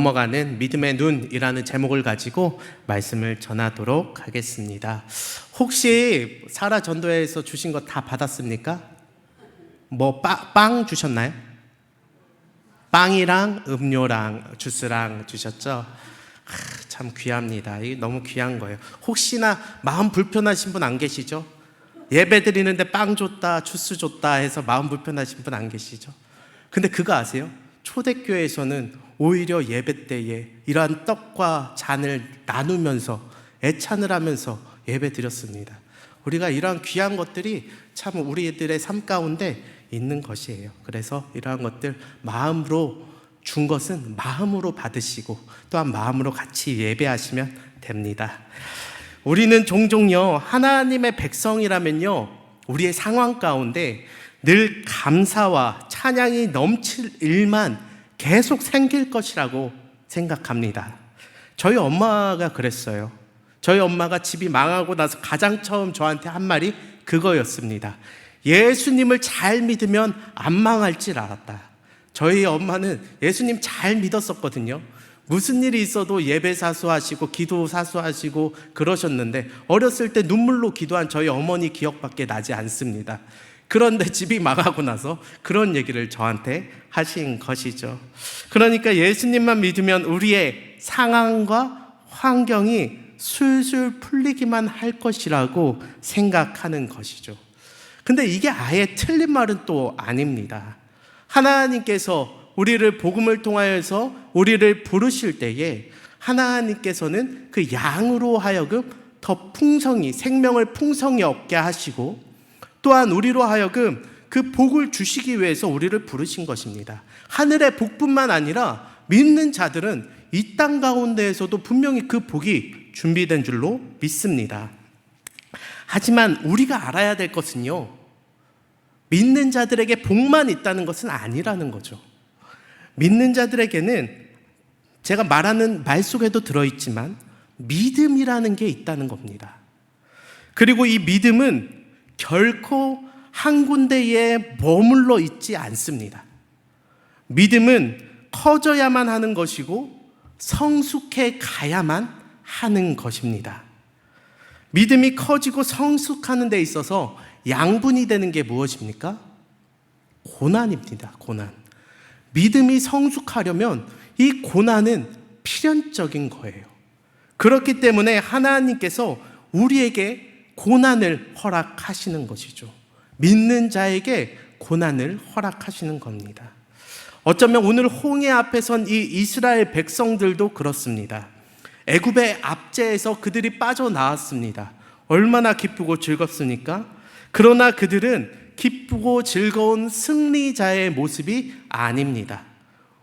넘어가는 믿음의 눈이라는 제목을 가지고 말씀을 전하도록 하겠습니다. 혹시 사라 전도회에서 주신 거 다 받았습니까? 빵 주셨나요? 빵이랑 음료랑 주스랑 주셨죠? 참 귀합니다. 이게 너무 귀한 거예요. 혹시나 마음 불편하신 분 안 계시죠? 예배 드리는데 빵 줬다 주스 줬다 해서 마음 불편하신 분 안 계시죠? 근데 그거 아세요? 초대교회에서는 오히려 예배 때에 이러한 떡과 잔을 나누면서 애찬을 하면서 예배 드렸습니다. 우리가 이러한 귀한 것들이 참 우리들의 삶 가운데 있는 것이에요. 그래서 이러한 것들 마음으로 준 것은 마음으로 받으시고 또한 마음으로 같이 예배하시면 됩니다. 우리는 종종요, 하나님의 백성이라면요, 우리의 상황 가운데 늘 감사와 찬양이 넘칠 일만 계속 생길 것이라고 생각합니다. 저희 엄마가 그랬어요. 저희 엄마가 집이 망하고 나서 가장 처음 저한테 한 말이 그거였습니다. 예수님을 잘 믿으면 안 망할 줄 알았다. 저희 엄마는 예수님 잘 믿었었거든요. 무슨 일이 있어도 예배 사수하시고 기도 사수하시고 그러셨는데 어렸을 때 눈물로 기도한 저희 어머니 기억밖에 나지 않습니다. 그런데 집이 망하고 나서 그런 얘기를 저한테 하신 것이죠. 그러니까 예수님만 믿으면 우리의 상황과 환경이 술술 풀리기만 할 것이라고 생각하는 것이죠. 근데 이게 아예 틀린 말은 또 아닙니다. 하나님께서 우리를 복음을 통하여서 우리를 부르실 때에 하나님께서는 그 양으로 하여금 더 풍성히 생명을 풍성히 얻게 하시고 또한 우리로 하여금 그 복을 주시기 위해서 우리를 부르신 것입니다. 하늘의 복뿐만 아니라 믿는 자들은 이 땅 가운데에서도 분명히 그 복이 준비된 줄로 믿습니다. 하지만 우리가 알아야 될 것은요, 믿는 자들에게 복만 있다는 것은 아니라는 거죠. 믿는 자들에게는 제가 말하는 말 속에도 들어있지만 믿음이라는 게 있다는 겁니다. 그리고 이 믿음은 결코 한 군데에 머물러 있지 않습니다. 믿음은 커져야만 하는 것이고 성숙해 가야만 하는 것입니다. 믿음이 커지고 성숙하는 데 있어서 양분이 되는 게 무엇입니까? 고난입니다. 고난. 믿음이 성숙하려면 이 고난은 필연적인 거예요. 그렇기 때문에 하나님께서 우리에게 고난을 허락하시는 것이죠. 믿는 자에게 고난을 허락하시는 겁니다. 어쩌면 오늘 홍해 앞에 선 이 이스라엘 백성들도 그렇습니다. 애굽의 압제에서 그들이 빠져나왔습니다. 얼마나 기쁘고 즐겁습니까? 그러나 그들은 기쁘고 즐거운 승리자의 모습이 아닙니다.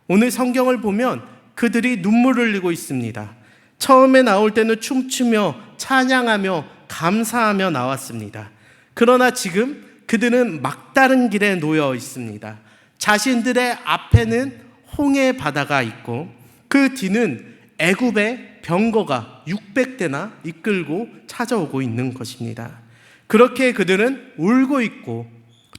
오늘 성경을 보면 그들이 눈물을 흘리고 있습니다. 처음에 나올 때는 춤추며 찬양하며 감사하며 나왔습니다. 그러나 지금 그들은 막다른 길에 놓여 있습니다. 자신들의 앞에는 홍해 바다가 있고 그 뒤는 애굽의 병거가 600대나 이끌고 찾아오고 있는 것입니다. 그렇게 그들은 울고 있고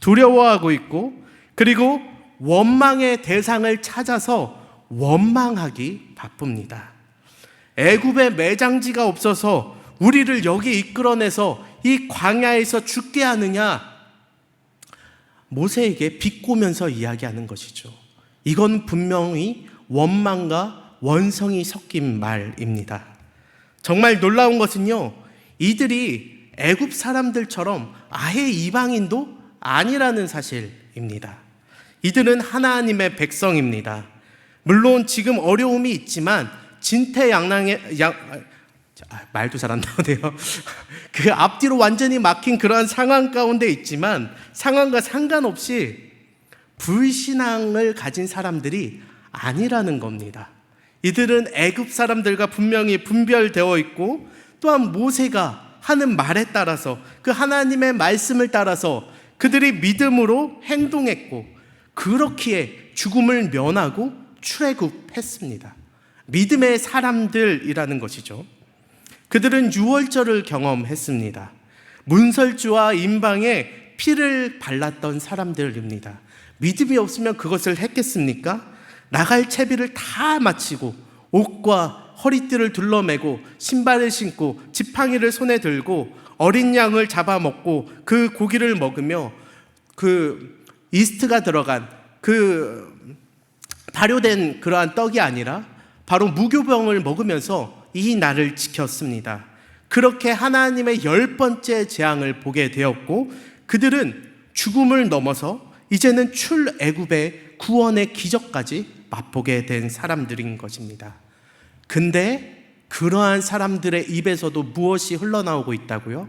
두려워하고 있고 그리고 원망의 대상을 찾아서 원망하기 바쁩니다. 애굽의 매장지가 없어서 우리를 여기 이끌어내서 이 광야에서 죽게 하느냐? 모세에게 비꼬면서 이야기하는 것이죠. 이건 분명히 원망과 원성이 섞인 말입니다. 정말 놀라운 것은요, 이들이 애굽 사람들처럼 아예 이방인도 아니라는 사실입니다. 이들은 하나님의 백성입니다. 물론 지금 어려움이 있지만 말도 잘 안 나오네요. 그 앞뒤로 완전히 막힌 그러한 상황 가운데 있지만 상황과 상관없이 불신앙을 가진 사람들이 아니라는 겁니다. 이들은 애굽 사람들과 분명히 분별되어 있고 또한 모세가 하는 말에 따라서 그 하나님의 말씀을 따라서 그들이 믿음으로 행동했고 그렇기에 죽음을 면하고 출애굽했습니다. 믿음의 사람들이라는 것이죠. 그들은 유월절을 경험했습니다. 문설주와 임방에 피를 발랐던 사람들입니다. 믿음이 없으면 그것을 했겠습니까? 나갈 채비를 다 마치고 옷과 허리띠를 둘러매고 신발을 신고 지팡이를 손에 들고 어린 양을 잡아먹고 그 고기를 먹으며 그 이스트가 들어간 그 발효된 그러한 떡이 아니라 바로 무교병을 먹으면서 이 날을 지켰습니다. 그렇게 하나님의 10번째 재앙을 보게 되었고 그들은 죽음을 넘어서 이제는 출애굽의 구원의 기적까지 맛보게 된 사람들인 것입니다. 근데 그러한 사람들의 입에서도 무엇이 흘러나오고 있다고요?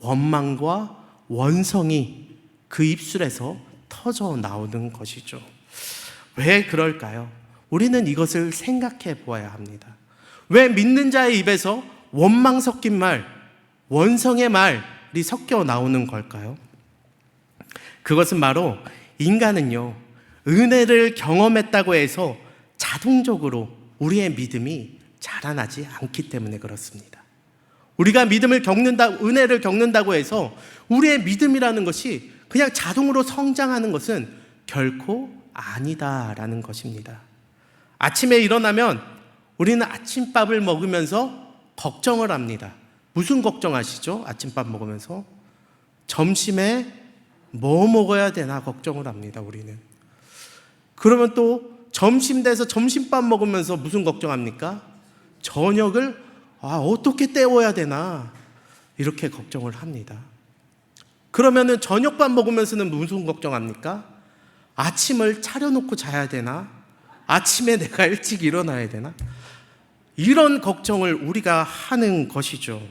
원망과 원성이 그 입술에서 터져 나오는 것이죠. 왜 그럴까요? 우리는 이것을 생각해 보아야 합니다. 왜 믿는 자의 입에서 원망 섞인 말, 원성의 말이 섞여 나오는 걸까요? 그것은 바로 인간은요, 은혜를 경험했다고 해서 자동적으로 우리의 믿음이 자라나지 않기 때문에 그렇습니다. 우리가 은혜를 겪는다고 해서 우리의 믿음이라는 것이 그냥 자동으로 성장하는 것은 결코 아니다라는 것입니다. 아침에 일어나면 우리는 아침밥을 먹으면서 걱정을 합니다. 무슨 걱정하시죠? 아침밥 먹으면서 점심에 뭐 먹어야 되나 걱정을 합니다. 우리는. 그러면 또 점심 돼서 점심밥 먹으면서 무슨 걱정합니까? 저녁을 어떻게 때워야 되나 이렇게 걱정을 합니다. 그러면은 저녁밥 먹으면서는 무슨 걱정합니까? 아침을 차려놓고 자야 되나? 아침에 내가 일찍 일어나야 되나? 이런 걱정을 우리가 하는 것이죠.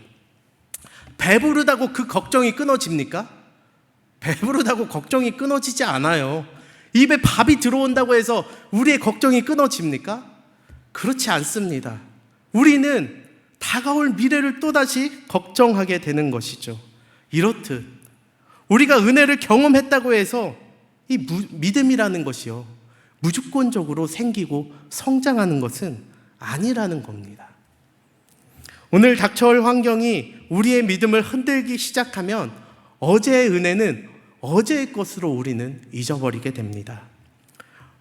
배부르다고 그 걱정이 끊어집니까? 배부르다고 걱정이 끊어지지 않아요. 입에 밥이 들어온다고 해서 우리의 걱정이 끊어집니까? 그렇지 않습니다. 우리는 다가올 미래를 또다시 걱정하게 되는 것이죠. 이렇듯 우리가 은혜를 경험했다고 해서 이 믿음이라는 것이요, 무조건적으로 생기고 성장하는 것은 아니라는 겁니다. 오늘 닥쳐올 환경이 우리의 믿음을 흔들기 시작하면 어제의 은혜는 어제의 것으로 우리는 잊어버리게 됩니다.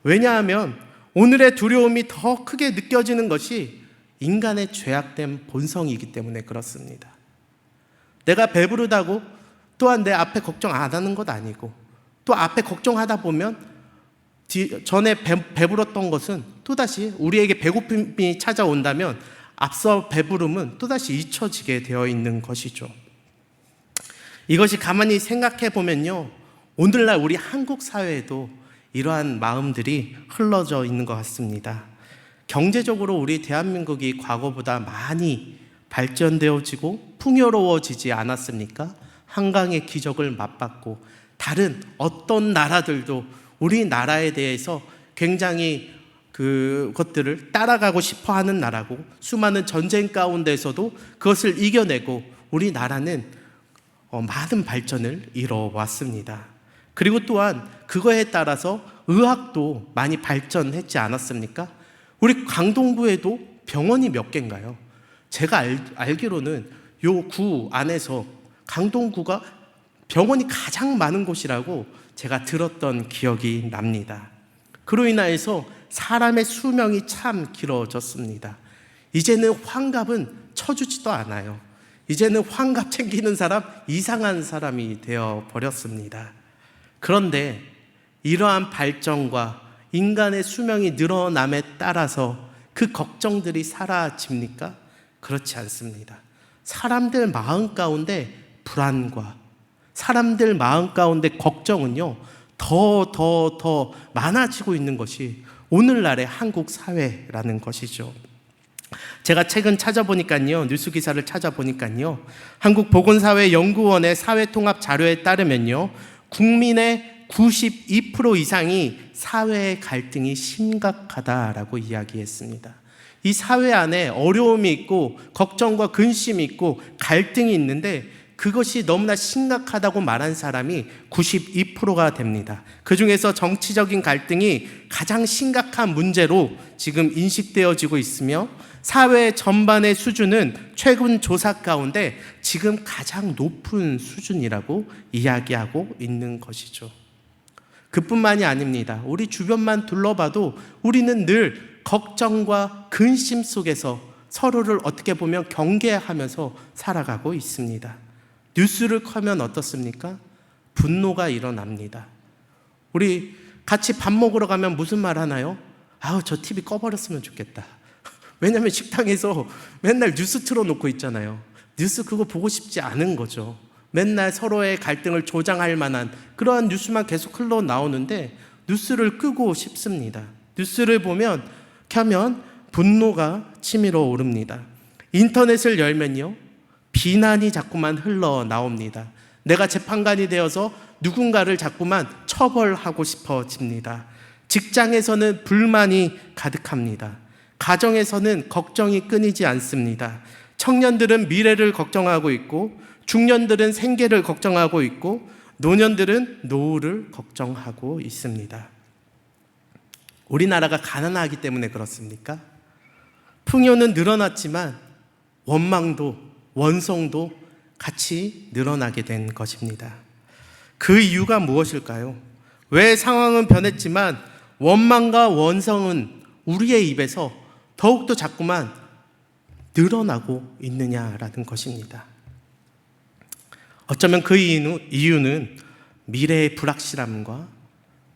왜냐하면 오늘의 두려움이 더 크게 느껴지는 것이 인간의 죄악된 본성이기 때문에 그렇습니다. 내가 배부르다고 또한 내 앞에 걱정 안 하는 것 아니고, 또 앞에 걱정하다 보면 전에 배불렀던 것은 또다시 우리에게 배고픔이 찾아온다면 앞서 배부름은 또다시 잊혀지게 되어 있는 것이죠. 이것이 가만히 생각해 보면요, 오늘날 우리 한국 사회에도 이러한 마음들이 흘러져 있는 것 같습니다. 경제적으로 우리 대한민국이 과거보다 많이 발전되어지고 풍요로워지지 않았습니까? 한강의 기적을 맛봤고 다른 어떤 나라들도 우리나라에 대해서 굉장히 그것들을 따라가고 싶어 하는 나라고, 수많은 전쟁 가운데서도 그것을 이겨내고 우리나라는 많은 발전을 이뤄왔습니다. 그리고 또한 그거에 따라서 의학도 많이 발전했지 않았습니까? 우리 강동구에도 병원이 몇 개인가요? 제가 알기로는 요 구 안에서 강동구가 병원이 가장 많은 곳이라고 제가 들었던 기억이 납니다. 그로 인하여서 사람의 수명이 참 길어졌습니다. 이제는 환갑은 쳐주지도 않아요. 이제는 환갑 챙기는 사람 이상한 사람이 되어 버렸습니다. 그런데 이러한 발전과 인간의 수명이 늘어남에 따라서 그 걱정들이 사라집니까? 그렇지 않습니다. 사람들 마음 가운데 불안과 사람들 마음 가운데 걱정은요, 더 많아지고 있는 것이 오늘날의 한국 사회라는 것이죠. 제가 최근 찾아보니까요, 뉴스 기사를 찾아보니까요, 한국보건사회연구원의 사회통합 자료에 따르면요, 국민의 92% 이상이 사회의 갈등이 심각하다라고 이야기했습니다. 이 사회 안에 어려움이 있고 걱정과 근심이 있고 갈등이 있는데 그것이 너무나 심각하다고 말한 사람이 92%가 됩니다. 그 중에서 정치적인 갈등이 가장 심각한 문제로 지금 인식되어지고 있으며 사회 전반의 수준은 최근 조사 가운데 지금 가장 높은 수준이라고 이야기하고 있는 것이죠. 그뿐만이 아닙니다. 우리 주변만 둘러봐도 우리는 늘 걱정과 근심 속에서 서로를 어떻게 보면 경계하면서 살아가고 있습니다. 뉴스를 켜면 어떻습니까? 분노가 일어납니다. 우리 같이 밥 먹으러 가면 무슨 말 하나요? 아우, 저 TV 꺼버렸으면 좋겠다. 왜냐하면 식당에서 맨날 뉴스 틀어놓고 있잖아요. 뉴스 그거 보고 싶지 않은 거죠. 맨날 서로의 갈등을 조장할 만한 그러한 뉴스만 계속 흘러나오는데 뉴스를 끄고 싶습니다. 뉴스를 켜면 분노가 치밀어 오릅니다. 인터넷을 열면요, 비난이 자꾸만 흘러나옵니다. 내가 재판관이 되어서 누군가를 자꾸만 처벌하고 싶어집니다. 직장에서는 불만이 가득합니다. 가정에서는 걱정이 끊이지 않습니다. 청년들은 미래를 걱정하고 있고, 중년들은 생계를 걱정하고 있고, 노년들은 노후를 걱정하고 있습니다. 우리나라가 가난하기 때문에 그렇습니까? 풍요는 늘어났지만 원망도 원성도 같이 늘어나게 된 것입니다. 그 이유가 무엇일까요? 왜 상황은 변했지만 원망과 원성은 우리의 입에서 더욱더 자꾸만 늘어나고 있느냐라는 것입니다. 어쩌면 그 이유는 미래의 불확실함과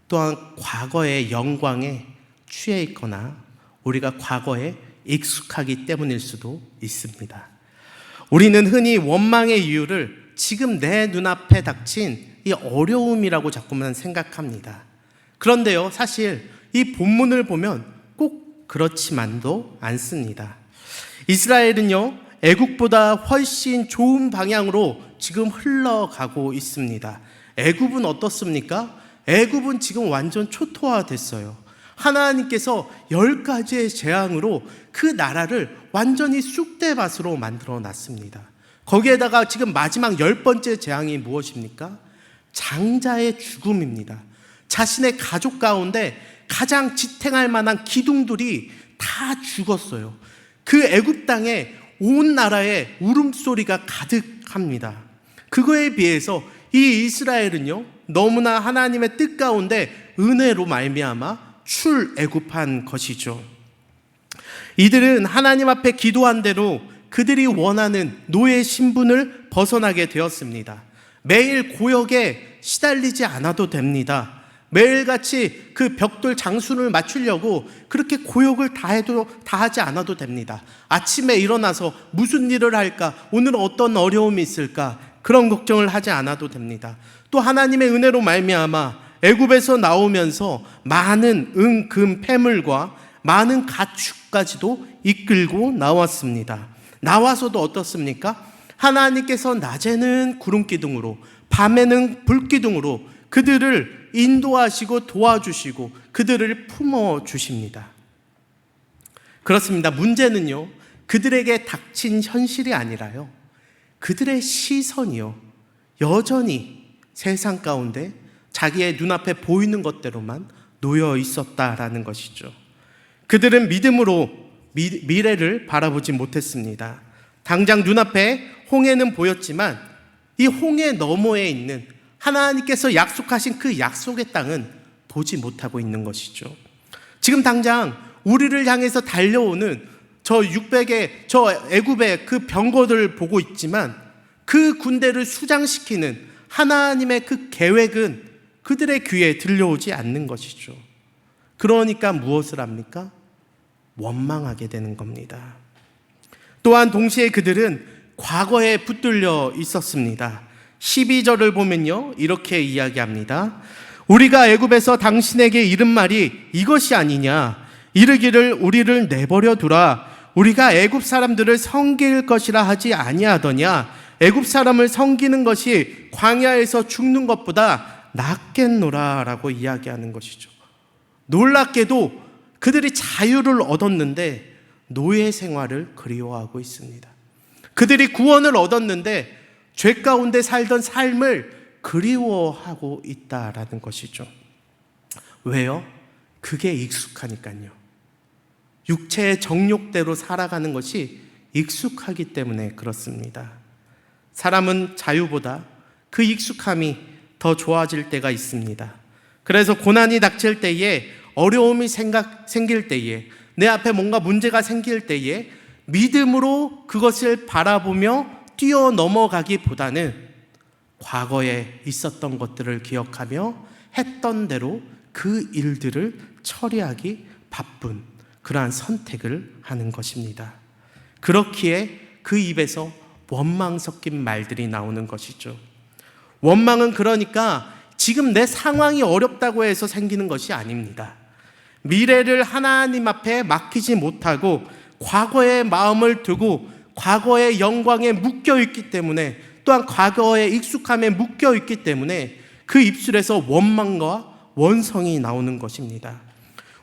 또한 과거의 영광에 취해 있거나 우리가 과거에 익숙하기 때문일 수도 있습니다. 우리는 흔히 원망의 이유를 지금 내 눈앞에 닥친 이 어려움이라고 자꾸만 생각합니다. 그런데요, 사실 이 본문을 보면 꼭 그렇지만도 않습니다. 이스라엘은요, 애국보다 훨씬 좋은 방향으로 지금 흘러가고 있습니다. 애국은 어떻습니까? 애국은 지금 완전 초토화됐어요. 하나님께서 10가지의 재앙으로 그 나라를 완전히 쑥대밭으로 만들어 놨습니다. 거기에다가 지금 마지막 10번째 재앙이 무엇입니까? 장자의 죽음입니다. 자신의 가족 가운데 가장 지탱할 만한 기둥들이 다 죽었어요. 그 애굽 땅에 온 나라에 울음소리가 가득합니다. 그거에 비해서 이 이스라엘은요, 너무나 하나님의 뜻 가운데 은혜로 말미암아 출애굽한 것이죠. 이들은 하나님 앞에 기도한 대로 그들이 원하는 노예 신분을 벗어나게 되었습니다. 매일 고역에 시달리지 않아도 됩니다. 매일같이 그 벽돌 장순을 맞추려고 그렇게 고역을 다 하지 않아도 됩니다. 아침에 일어나서 무슨 일을 할까? 오늘 어떤 어려움이 있을까? 그런 걱정을 하지 않아도 됩니다. 또 하나님의 은혜로 말미암아 애굽에서 나오면서 많은 은, 금, 패물과 많은 가축까지도 이끌고 나왔습니다. 나와서도 어떻습니까? 하나님께서 낮에는 구름기둥으로 밤에는 불기둥으로 그들을 인도하시고 도와주시고 그들을 품어주십니다. 그렇습니다. 문제는요, 그들에게 닥친 현실이 아니라요, 그들의 시선이요, 여전히 세상 가운데 자기의 눈앞에 보이는 것대로만 놓여 있었다라는 것이죠. 그들은 믿음으로 미래를 바라보지 못했습니다. 당장 눈앞에 홍해는 보였지만 이 홍해 너머에 있는 하나님께서 약속하신 그 약속의 땅은 보지 못하고 있는 것이죠. 지금 당장 우리를 향해서 달려오는 저 600의 저 애굽의 그 병거들을 보고 있지만 그 군대를 수장시키는 하나님의 그 계획은 그들의 귀에 들려오지 않는 것이죠. 그러니까 무엇을 합니까? 원망하게 되는 겁니다. 또한 동시에 그들은 과거에 붙들려 있었습니다. 12절을 보면요, 이렇게 이야기합니다. 우리가 애굽에서 당신에게 이른 말이 이것이 아니냐? 이르기를 우리를 내버려 두라. 우리가 애굽 사람들을 섬길 것이라 하지 아니하더냐? 애굽 사람을 섬기는 것이 광야에서 죽는 것보다 낫겠노라 라고 이야기하는 것이죠. 놀랍게도 그들이 자유를 얻었는데 노예 생활을 그리워하고 있습니다. 그들이 구원을 얻었는데 죄 가운데 살던 삶을 그리워하고 있다라는 것이죠. 왜요? 그게 익숙하니까요. 육체의 정욕대로 살아가는 것이 익숙하기 때문에 그렇습니다. 사람은 자유보다 그 익숙함이 더 좋아질 때가 있습니다. 그래서 고난이 닥칠 때에, 어려움이 생길 때에, 내 앞에 뭔가 문제가 생길 때에 믿음으로 그것을 바라보며 뛰어넘어가기보다는 과거에 있었던 것들을 기억하며 했던 대로 그 일들을 처리하기 바쁜 그러한 선택을 하는 것입니다. 그렇기에 그 입에서 원망 섞인 말들이 나오는 것이죠. 원망은 그러니까 지금 내 상황이 어렵다고 해서 생기는 것이 아닙니다. 미래를 하나님 앞에 맡기지 못하고 과거의 마음을 두고 과거의 영광에 묶여 있기 때문에, 또한 과거의 익숙함에 묶여 있기 때문에 그 입술에서 원망과 원성이 나오는 것입니다.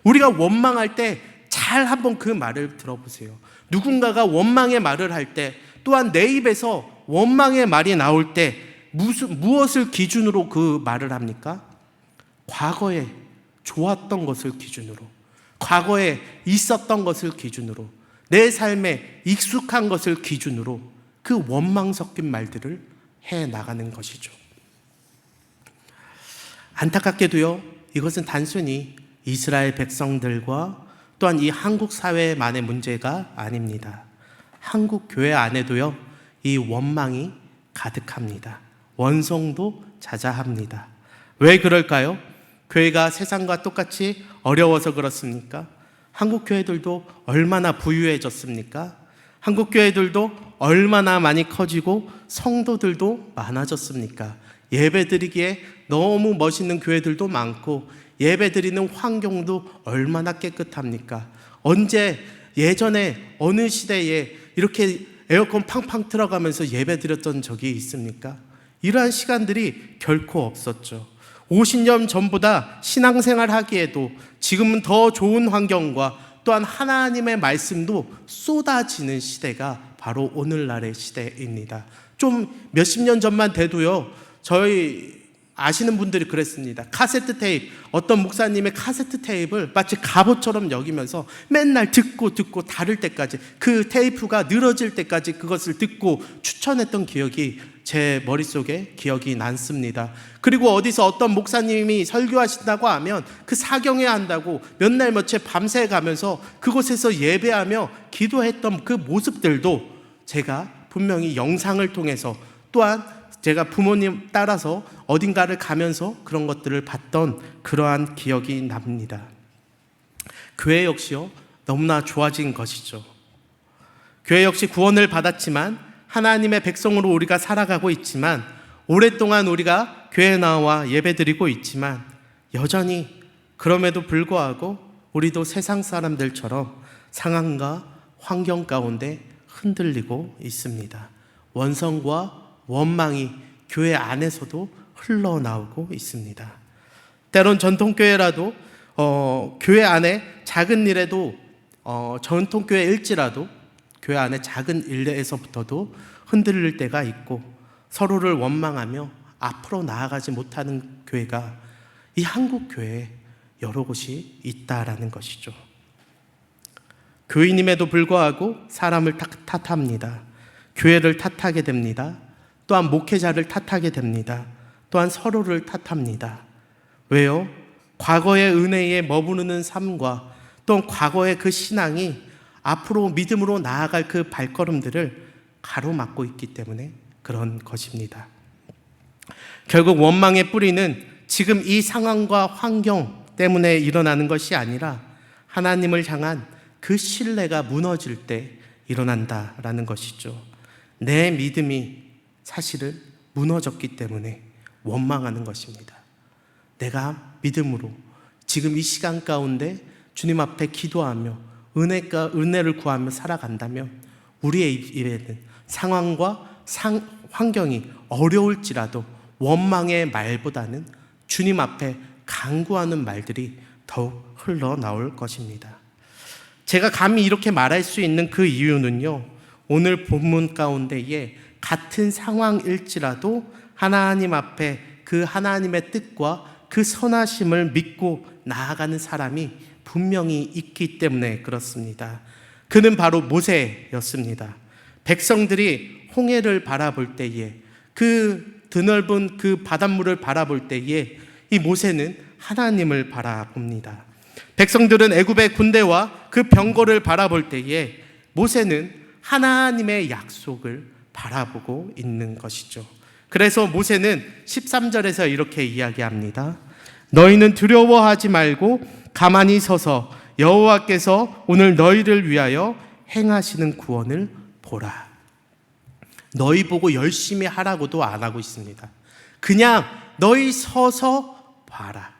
우리가 원망할 때 잘 한번 그 말을 들어보세요. 누군가가 원망의 말을 할 때, 또한 내 입에서 원망의 말이 나올 때 무엇을 기준으로 그 말을 합니까? 과거에 좋았던 것을 기준으로, 과거에 있었던 것을 기준으로, 내 삶에 익숙한 것을 기준으로 그 원망 섞인 말들을 해 나가는 것이죠. 안타깝게도요, 이것은 단순히 이스라엘 백성들과 또한 이 한국 사회만의 문제가 아닙니다. 한국 교회 안에도요, 이 원망이 가득합니다. 원성도 자자합니다. 왜 그럴까요? 교회가 세상과 똑같이 어려워서 그렇습니까? 한국 교회들도 얼마나 부유해졌습니까? 한국 교회들도 얼마나 많이 커지고 성도들도 많아졌습니까? 예배드리기에 너무 멋있는 교회들도 많고 예배드리는 환경도 얼마나 깨끗합니까? 언제 예전에 어느 시대에 이렇게 에어컨 팡팡 틀어가면서 예배드렸던 적이 있습니까? 이러한 시간들이 결코 없었죠. 50년 전보다 신앙생활 하기에도 지금은 더 좋은 환경과 또한 하나님의 말씀도 쏟아지는 시대가 바로 오늘날의 시대입니다. 좀 몇십 년 전만 돼도요, 저희 아시는 분들이 그랬습니다. 카세트 테이프, 어떤 목사님의 카세트 테이프를 마치 갑옷처럼 여기면서 맨날 듣고 다를 때까지, 그 테이프가 늘어질 때까지 그것을 듣고 추천했던 기억이 제 머릿속에 기억이 남습니다. 그리고 어디서 어떤 목사님이 설교하신다고 하면 그 사경해야 한다고 몇 날 며칠 밤새 가면서 그곳에서 예배하며 기도했던 그 모습들도 제가 분명히 영상을 통해서, 또한 제가 부모님 따라서 어딘가를 가면서 그런 것들을 봤던 그러한 기억이 납니다. 교회 역시요, 너무나 좋아진 것이죠. 교회 역시 구원을 받았지만 하나님의 백성으로 우리가 살아가고 있지만, 오랫동안 우리가 교회에 나와 예배드리고 있지만 여전히 그럼에도 불구하고 우리도 세상 사람들처럼 상황과 환경 가운데 흔들리고 있습니다. 원성과 원망이 교회 안에서도 흘러나오고 있습니다. 때론 전통교회라도 교회 안에 작은 일에도 전통교회일지라도 교회 안에 작은 일에서부터도 흔들릴 때가 있고 서로를 원망하며 앞으로 나아가지 못하는 교회가 이 한국 교회에 여러 곳이 있다라는 것이죠. 교인임에도 불구하고 사람을 탓합니다. 교회를 탓하게 됩니다. 또한 목회자를 탓하게 됩니다. 또한 서로를 탓합니다. 왜요? 과거의 은혜에 머무르는 삶과 또 과거의 그 신앙이 앞으로 믿음으로 나아갈 그 발걸음들을 가로막고 있기 때문에 그런 것입니다. 결국 원망의 뿌리는 지금 이 상황과 환경 때문에 일어나는 것이 아니라 하나님을 향한 그 신뢰가 무너질 때 일어난다라는 것이죠. 내 믿음이 사실은 무너졌기 때문에 원망하는 것입니다. 내가 믿음으로 지금 이 시간 가운데 주님 앞에 기도하며 은혜를 구하며 살아간다면 우리의 입에는 상황과 환경이 어려울지라도 원망의 말보다는 주님 앞에 간구하는 말들이 더욱 흘러나올 것입니다. 제가 감히 이렇게 말할 수 있는 그 이유는요, 오늘 본문 가운데에 같은 상황일지라도 하나님 앞에 그 하나님의 뜻과 그 선하심을 믿고 나아가는 사람이 분명히 있기 때문에 그렇습니다. 그는 바로 모세였습니다. 백성들이 홍해를 바라볼 때에, 그 드넓은 그 바닷물을 바라볼 때에 이 모세는 하나님을 바라봅니다. 백성들은 애굽의 군대와 그 병거를 바라볼 때에 모세는 하나님의 약속을 바라보고 있는 것이죠. 그래서 모세는 13절에서 이렇게 이야기합니다. 너희는 두려워하지 말고 가만히 서서 여호와께서 오늘 너희를 위하여 행하시는 구원을 보라. 너희 보고 열심히 하라고도 안 하고 있습니다. 그냥 너희 서서 봐라.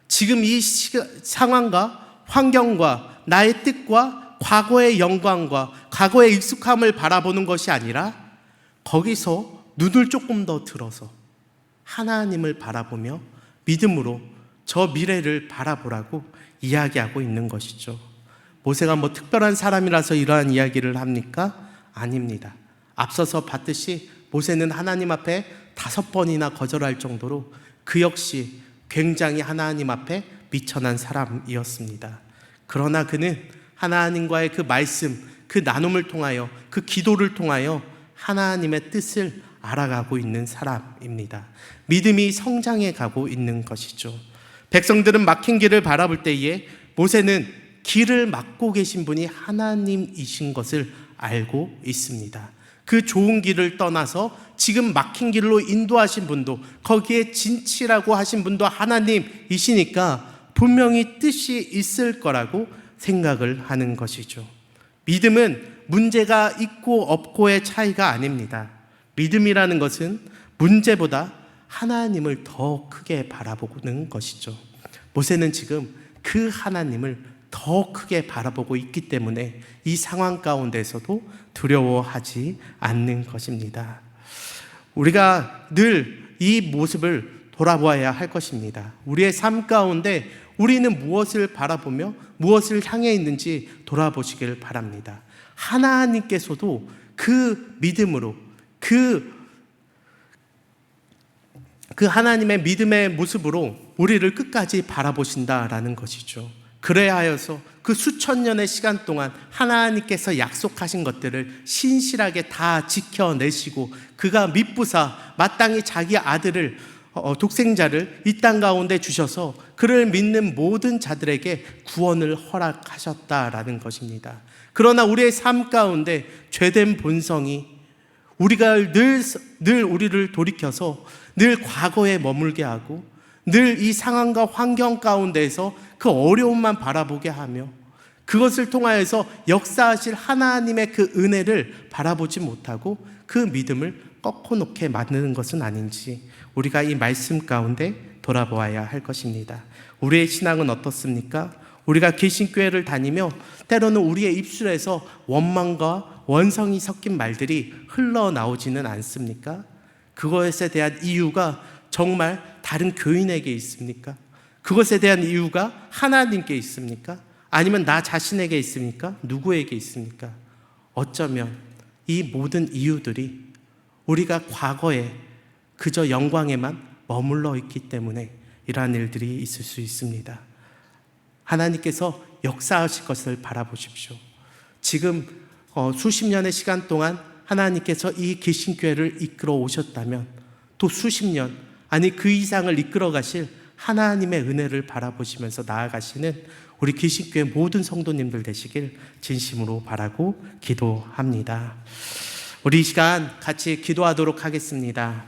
지금 이 상황과 환경과 나의 뜻과 과거의 영광과 과거의 익숙함을 바라보는 것이 아니라 거기서 눈을 조금 더 들어서 하나님을 바라보며 믿음으로 저 미래를 바라보라고 이야기하고 있는 것이죠. 모세가 뭐 특별한 사람이라서 이러한 이야기를 합니까? 아닙니다. 앞서서 봤듯이 모세는 하나님 앞에 5번이나 거절할 정도로 그 역시 굉장히 하나님 앞에 미천한 사람이었습니다. 그러나 그는 하나님과의 그 말씀, 그 나눔을 통하여, 그 기도를 통하여 하나님의 뜻을 알아가고 있는 사람입니다. 믿음이 성장해 가고 있는 것이죠. 백성들은 막힌 길을 바라볼 때에 모세는 길을 막고 계신 분이 하나님이신 것을 알고 있습니다. 그 좋은 길을 떠나서 지금 막힌 길로 인도하신 분도, 거기에 진치라고 하신 분도 하나님이시니까 분명히 뜻이 있을 거라고 생각을 하는 것이죠. 믿음은 문제가 있고 없고의 차이가 아닙니다. 믿음이라는 것은 문제보다 하나님을 더 크게 바라보는 것이죠. 모세는 지금 그 하나님을 더 크게 바라보고 있기 때문에 이 상황 가운데서도 두려워하지 않는 것입니다. 우리가 늘 이 모습을 돌아보아야 할 것입니다. 우리의 삶 가운데 우리는 무엇을 바라보며 무엇을 향해 있는지 돌아보시길 바랍니다. 하나님께서도 그 믿음으로 그 하나님의 믿음의 모습으로 우리를 끝까지 바라보신다라는 것이죠. 그래야 하여서 그 수천 년의 시간 동안 하나님께서 약속하신 것들을 신실하게 다 지켜내시고 그가 미쁘사 마땅히 자기 아들을 독생자를 이 땅 가운데 주셔서 그를 믿는 모든 자들에게 구원을 허락하셨다라는 것입니다. 그러나 우리의 삶 가운데 죄된 본성이 우리가 늘 우리를 돌이켜서 늘 과거에 머물게 하고 늘 이 상황과 환경 가운데에서 그 어려움만 바라보게 하며 그것을 통하여서 역사하실 하나님의 그 은혜를 바라보지 못하고 그 믿음을 꺾어놓게 만드는 것은 아닌지 우리가 이 말씀 가운데 돌아보아야 할 것입니다. 우리의 신앙은 어떻습니까? 우리가 개신교회를 다니며 때로는 우리의 입술에서 원망과 원성이 섞인 말들이 흘러나오지는 않습니까? 그것에 대한 이유가 정말 다른 교인에게 있습니까? 그것에 대한 이유가 하나님께 있습니까? 아니면 나 자신에게 있습니까? 누구에게 있습니까? 어쩌면 이 모든 이유들이 우리가 과거에 그저 영광에만 머물러 있기 때문에 이러한 일들이 있을 수 있습니다. 하나님께서 역사하실 것을 바라보십시오. 지금 수십 년의 시간 동안 하나님께서 이 개신교회를 이끌어 오셨다면 또 수십 년, 아니 그 이상을 이끌어 가실 하나님의 은혜를 바라보시면서 나아가시는 우리 개신교회 모든 성도님들 되시길 진심으로 바라고 기도합니다. 우리 이 시간 같이 기도하도록 하겠습니다.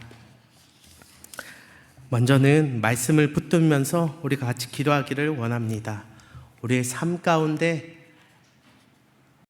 먼저는 말씀을 붙들면서 우리가 같이 기도하기를 원합니다. 우리의 삶 가운데